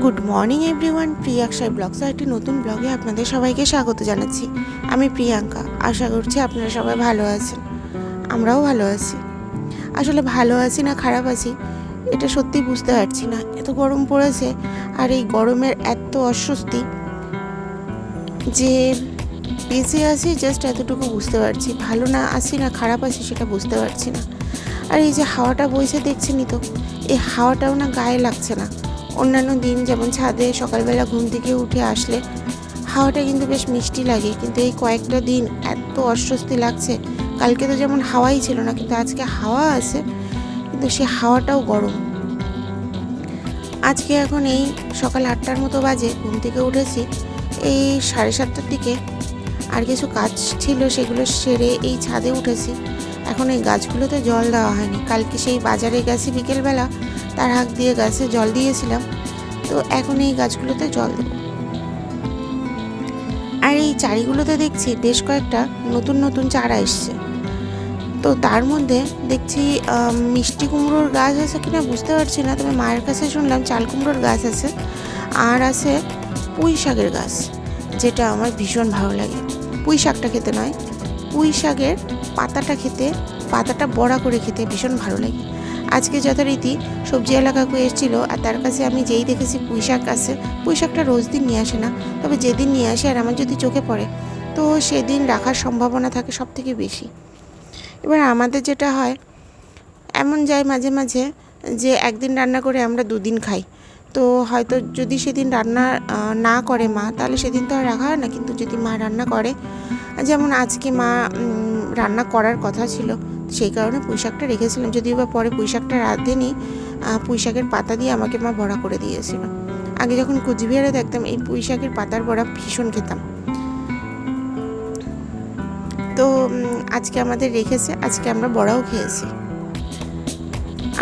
Good morning everyone, Priyanka blogs একটি নতুন ব্লগে আপনাদের সবাইকে স্বাগত জানাচ্ছি। আমি প্রিয়াঙ্কা, আশা করছি আপনারা সবাই ভালো আছেন। আমরাও ভালো আছি। আসলে ভালো আছি না খারাপ আছি এটা সত্যি বুঝতে পারছি না। এত গরম পড়েছে, আর এই গরমের এত অস্বস্তি যে বেঁচে আছি জাস্ট এতটুকু বুঝতে পারছি। ভালো না আছি না খারাপ আছি সেটা বুঝতে পারছি না। আর এই যে হাওয়াটা বইছে দেখছেনই তো, এই হাওয়াটাও না গায়ে লাগছে না। অন্যান্য দিন যেমন ছাদে সকালবেলা ঘুম থেকে উঠে আসলে হাওয়াটা কিন্তু বেশ মিষ্টি লাগে, কিন্তু এই কয়েকটা দিন এত অস্বস্তি লাগছে। কালকে তো যেমন হাওয়াই ছিল না, কিন্তু আজকে হাওয়া আছে, কিন্তু সে হাওয়াটাও গরম। আজকে এখন এই সকাল 8টার মতো বাজে, ঘুম থেকে উঠেছি এই 7:30টার দিকে। আর কিছু কাজ ছিল সেগুলো সেরে এই ছাদে উঠেছি। এখন এই গাছগুলোতে জল দেওয়া হয়নি। কালকে সেই বাজারে গেছি বিকেলবেলা, তার হাত দিয়ে গাছে জল দিয়েছিলাম, তো এখন এই গাছগুলোতে জল দেব। আর এই চারিগুলোতে দেখছি বেশ কয়েকটা নতুন নতুন চারা এসছে। তো তার মধ্যে দেখছি মিষ্টি কুমড়োর গাছ আছে কিনা বুঝতে পারছি না, তবে মায়ের কাছে শুনলাম চাল কুমড়োর গাছ আছে, আর আছে পুঁই শাকের গাছ, যেটা আমার ভীষণ ভালো লাগে। পুঁই শাকটা খেতে নয়, পুঁই শাকের পাতাটা খেতে, পাতাটা বড়া করে খেতে ভীষণ ভালো লাগে। আজকে যথারীতি সবজিওয়ালা কাকু এসেছিল, আর তার কাছে আমি যেই দেখেছি পুঁই শাক আছে, পুঁই শাকটা রোজ দিন নিয়ে আসে না, তবে যেদিন নিয়ে আসে আর আমার যদি চোখে পড়ে তো সেদিন রাখার সম্ভাবনা থাকে সব থেকে বেশি। এবার আমাদের যেটা হয়, এমন যায় মাঝে মাঝে যে একদিন রান্না করে আমরা দুদিন খাই। তো হয়তো যদি সেদিন রান্না না করে মা, তাহলে সেদিন তো আর রাখা হয় না। কিন্তু যদি মা রান্না করে, যেমন আজকে মা রান্না করার কথা ছিল, সেই কারণে পুঁই শাকটা রেখেছিলাম। যদিও বা পরে পুঁই শাকটা রাঁধেনি, পুঁই শাকের পাতা দিয়ে আমাকে মা বড়া করে দিয়েছিল। আগে যখন কুচবিহারে দেখতাম এই পুঁই শাকের পাতার বড়া ভীষণ খেতাম। তো আজকে আমাদের রেখেছে, আজকে আমরা বড়াও খেয়েছি।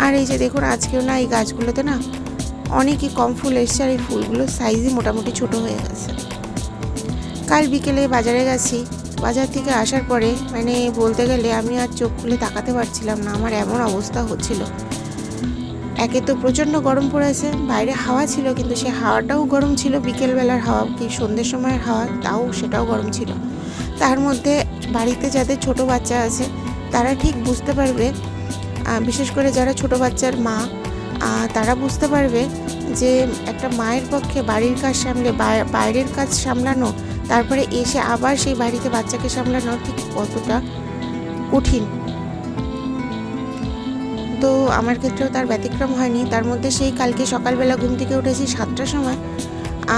আর এই যে দেখুন, আজকেও না এই গাছগুলোতে না অনেকই কম ফুল এসছে, আর এই ফুলগুলোর সাইজই মোটামুটি ছোট হয়ে গেছে। কাল বিকেলে বাজারে গেছি, বাজার থেকে আসার পরে মানে বলতে গেলে আমি আর চোখ খুলে তাকাতে পারছিলাম না, আমার এমন অবস্থা হচ্ছিল। একে তো প্রচণ্ড গরম পড়েছে, বাইরে হাওয়া ছিল, কিন্তু সে হাওয়াটাও গরম ছিল। বিকেলবেলার হাওয়া কি সন্ধ্যের সময়ের হাওয়া, তাও সেটাও গরম ছিল। তার মধ্যে বাড়িতে যাদের ছোট বাচ্চা আছে তারা ঠিক বুঝতে পারবে, বিশেষ করে যারা ছোট বাচ্চার মা, তারা বুঝতে পারবে যে একটা মায়ের পক্ষে বাড়ির কাজ সামলে বাইরের কাজ সামলানো, তারপরে এসে আবার সেই বাড়িতে বাচ্চাকে সামলানো ঠিক কতটা কঠিন। তো আমার ক্ষেত্রেও তার ব্যতিক্রম হয়নি। তার মধ্যে সেই কালকে সকালবেলা ঘুম থেকে উঠেছি 7টার সময়,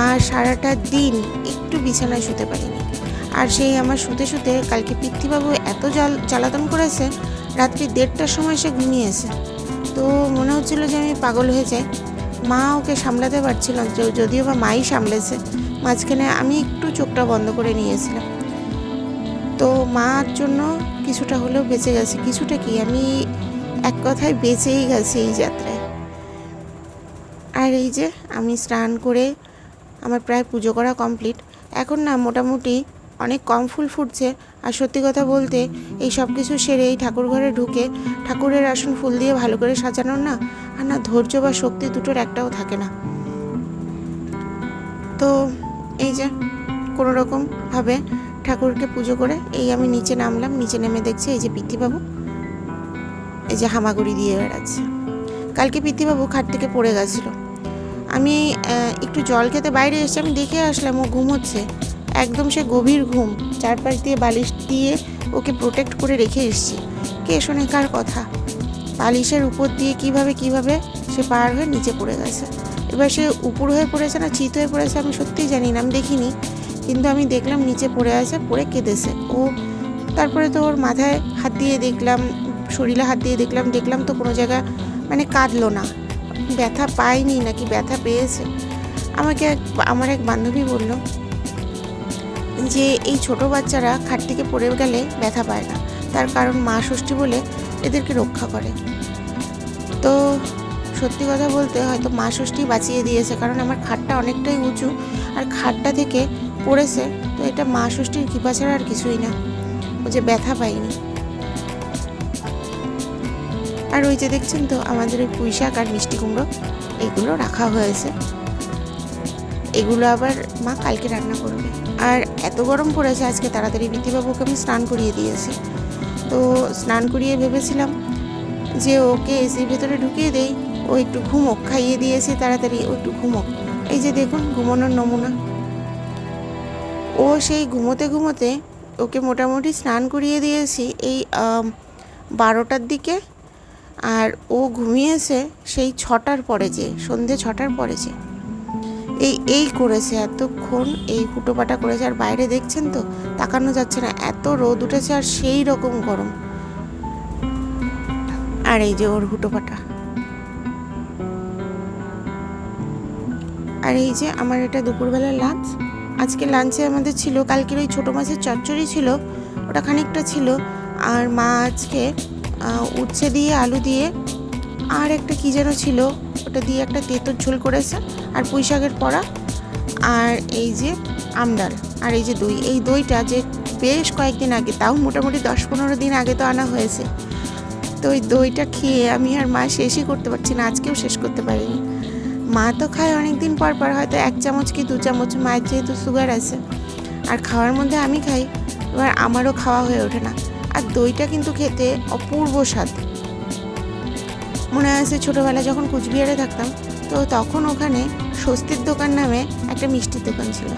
আর সারাটা দিন একটু বিছানায় শুতে পারিনি। আর সেই আমার শুতে শুতে কালকে পিতৃবাবু এত জ্বালাতন করেছে, রাত্রি 1:30টার সময় সে ঘুমিয়েছে। তো মনে হচ্ছিল যে আমি পাগল হয়ে যাই। মা ওকে সামলাতে পারছিল, যদিও বা মাই সামলেছে। মাঝখানে আমি একটু চোখটা বন্ধ করে নিয়েছিলাম। তো মার জন্য কিছুটা হলেও বেঁচে গেছে। কিছুটা কি, আমি এক কথায় বেঁচেই গেছি এই যাত্রায়। আর এই যে আমি স্নান করে আমার প্রায় পুজো করা কমপ্লিট। এখন না মোটামুটি অনেক কম ফুল ফুটছে। আর সত্যি কথা বলতে এই সব কিছু সেরে এই ঠাকুর ঘরে ঢুকে ঠাকুরের আসন ফুল দিয়ে ভালো করে সাজানোর না, আর না ধৈর্য বা শক্তি দুটোর একটাও থাকে না। তো এই যে কোনো রকমভাবে ঠাকুরকে পুজো করে এই আমি নিচে নামলাম। নিচে নেমে দেখছি এই যে পিতৃবাবু এই যে হামাগুড়ি দিয়ে বেড়াচ্ছে। কালকে পিতৃবাবু খাট থেকে পড়ে গেছিলো। আমি একটু জল খেতে বাইরে এসে আমি দেখে আসলাম ও ঘুমোচ্ছে, একদম সে গভীর ঘুম। চারপাশ দিয়ে বালিশ দিয়ে ওকে প্রোটেক্ট করে রেখে এসেছি। কে শোনে কার কথা। বালিশের উপর দিয়ে কিভাবে সে পার হয়ে নিচে পড়ে গেছে। এবার সে উপর হয়ে পড়েছে না চিত হয়ে পড়েছে আমি সত্যিই জানি না, আমি দেখিনি, কিন্তু আমি দেখলাম নিচে পড়ে আছে, পড়ে কেঁদেছে ও। তারপরে তো ওর মাথায় হাত দিয়ে দেখলাম, শরীরে হাত দিয়ে দেখলাম তো কোনো জায়গা মানে কাঁদলো না। ব্যথা পায়নি নাকি ব্যথা পেয়েছে। আমাকে আমার এক বান্ধবী বলল যে এই ছোট বাচ্চারা খাট থেকে পড়ে গেলে ব্যথা পায় না, তার কারণ মা ষষ্ঠী বলে এদেরকে রক্ষা করে। তো সত্যি কথা বলতে হয়তো মা ষষ্ঠী বাঁচিয়ে দিয়েছে, কারণ আমার খাটটা অনেকটাই উঁচু, আর খাটটা থেকে পড়েছে, তো এটা মা ষষ্ঠীর কৃপা ছাড়া আর কিছুই না, ও যে ব্যথা পায়নি। আর ওই যে দেখছেন তো আমাদের ওই পুঁই শাক আর মিষ্টি কুমড়ো এগুলো রাখা হয়েছে। এগুলো আবার মা কালকে রান্না করবে। আর এত গরম পড়েছে আজকে, তাড়াতাড়ি বিথিবাবুকে আমি স্নান করিয়ে দিয়েছি। তো স্নান করিয়ে ভেবেছিলাম যে ওকে এসির ভেতরে ঢুকিয়ে দেই, ও একটু ঘুমোক, খাইয়ে দিয়েছি তাড়াতাড়ি, ও একটু ঘুমোক। এই যে দেখুন ঘুমানোর নমুনা। ও সেই ঘুমোতে ঘুমোতে ওকে মোটামুটি স্নান করিয়ে দিয়েছি এই 12টার দিকে, আর ও ঘুমিয়েছে সেই 6টার পরে, যে সন্ধে 6টার পরে, যে এই করেছে এতক্ষণ, এই হুটোপাটা করেছে। আর বাইরে দেখছেন তো, তাকানো যাচ্ছে না, এত রোদ উঠেছে আর সেই রকম গরম। আর এই যে ওর হুটোপাটা। আর এই যে আমার এটা দুপুরবেলার লাঞ্চ। আজকে লাঞ্চে আমাদের ছিল কালকের ওই ছোটো মাছের চচ্চড়ি ছিল, ওটা খানিকটা ছিল। আর মা আজকে উচ্ছে দিয়ে আলু দিয়ে আর একটা কী যেন ছিল, ওটা দিয়ে একটা তেঁতোর ঝোল করেছে, আর পুঁই শাকের বড়া, আর এই যে আমডাল, আর এই যে দই। এই দইটা যে বেশ কয়েকদিন আগে, তাও মোটামুটি 10-15 দিন আগে তো আনা হয়েছে। তো ওই দইটা খেয়ে আমি আর মা শেষই করতে পারছি না, আজকেও শেষ করতে পারিনি। মা তো খায় অনেক দিন পর পর, হয়তো 1 চামচ কি 2 চামচ, মায়ের যেহেতু সুগার আছে। আর খাওয়ার মধ্যে আমি খাই, এবার আমারও খাওয়া হয়ে ওঠে না। আর দইটা কিন্তু খেতে অপূর্ব স্বাদ। মনে আছে ছোটোবেলা যখন কুচবিহারে থাকতাম, তো তখন ওখানে স্বস্তির দোকান নামে একটা মিষ্টির দোকান ছিল।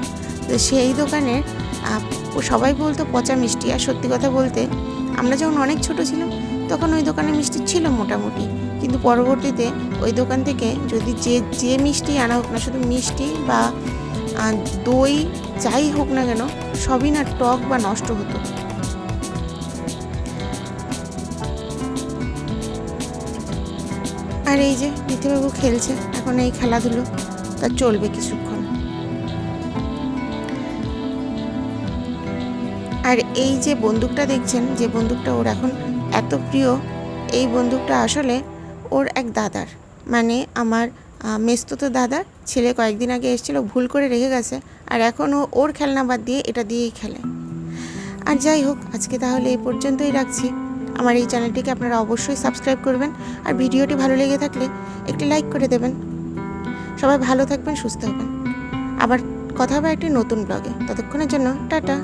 তো সেই দোকানের সবাই বলতো পচা মিষ্টি। আর সত্যি কথা বলতে, আমরা যখন অনেক ছোট ছিলাম তখন ওই দোকানে মিষ্টি ছিল মোটামুটি, কিন্তু পরবর্তীতে ওই দোকান থেকে যদি যে মিষ্টি আনা হোক না, শুধু মিষ্টি বা দই যাই হোক না কেন, সবই না টক বা নষ্ট হতো। আর এই যে বিথিবাবু খেলছে এখন, এই খেলাধুলো তার চলবে কিছুক্ষণ। আর এই যে বন্দুকটা দেখছেন, যে বন্দুকটা ওর এখন এত প্রিয়, এই বন্দুকটা আসলে ওর এক দাদার, মানে আমার মেজতো দাদার ছেলে কয়েকদিন আগে এসেছিলো, ভুল করে রেখে গেছে। আর এখন ও ওর খেলনা বাদ দিয়ে এটা দিয়েই খেলে। আর যাই হোক, আজকে তাহলে এই পর্যন্তই রাখছি। আমার এই চ্যানেলটিকে আপনারা অবশ্যই সাবস্ক্রাইব করবেন, আর ভিডিওটি ভালো লেগে থাকলে একটি লাইক করে দেবেন। সবাই ভালো থাকবেন, সুস্থ হবেন। আবার কথা হবে একটি নতুন ব্লগে। ততক্ষণের জন্য টাটা।